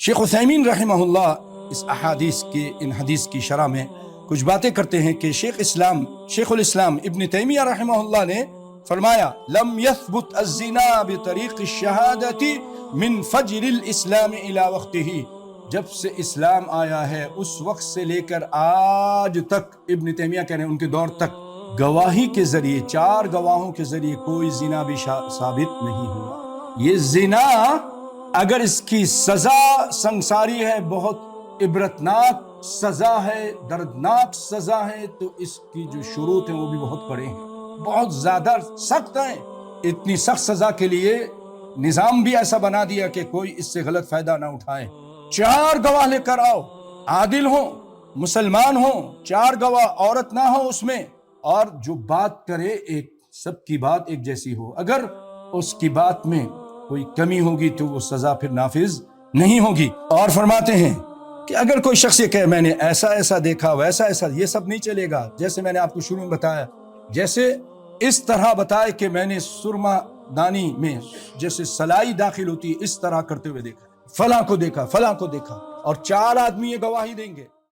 شیخ عثیمین رحمہ اس ان حدیث کی شرح میں کچھ باتیں کرتے ہیں کہ شیخ الاسلام ابن تیمیہ رحمہ اللہ نے فرمایا لم يثبت الزنا بطریق الشہادت من فجر الاسلام الى وقتہ، جب سے اسلام آیا ہے اس وقت سے لے کر آج تک، ابن تیمیہ کہہ رہے ہیں ان کے دور تک، گواہی کے ذریعے 4 گواہوں کے ذریعے کوئی زنا بھی ثابت نہیں ہوا۔ یہ زنا اگر اس کی سزا سنساری ہے، بہت عبرتناک سزا ہے، دردناک سزا ہے، تو اس کی جو شروط ہیں وہ بھی بہت بڑے ہیں، بہت زیادہ سخت ہیں۔ اتنی سخت سزا کے لیے نظام بھی ایسا بنا دیا کہ کوئی اس سے غلط فائدہ نہ اٹھائے۔ 4 گواہ لے کر آؤ، عادل ہوں، مسلمان ہوں، 4 گواہ عورت نہ ہو اس میں، اور جو بات کرے سب کی بات ایک جیسی ہو، اگر اس کی بات میں کوئی کمی ہوگی تو وہ سزا پھر نافذ نہیں ہوگی۔ اور فرماتے ہیں کہ اگر کوئی شخص یہ کہے میں نے ایسا ایسا دیکھا ویسا ایسا، یہ سب نہیں چلے گا۔ جیسے میں نے آپ کو شروع میں بتایا، جیسے اس طرح بتائے کہ میں نے سرما دانی میں جیسے سلائی داخل ہوتی ہے اس طرح کرتے ہوئے دیکھا، فلاں کو دیکھا، فلاں کو دیکھا، اور 4 آدمی یہ گواہی دیں گے۔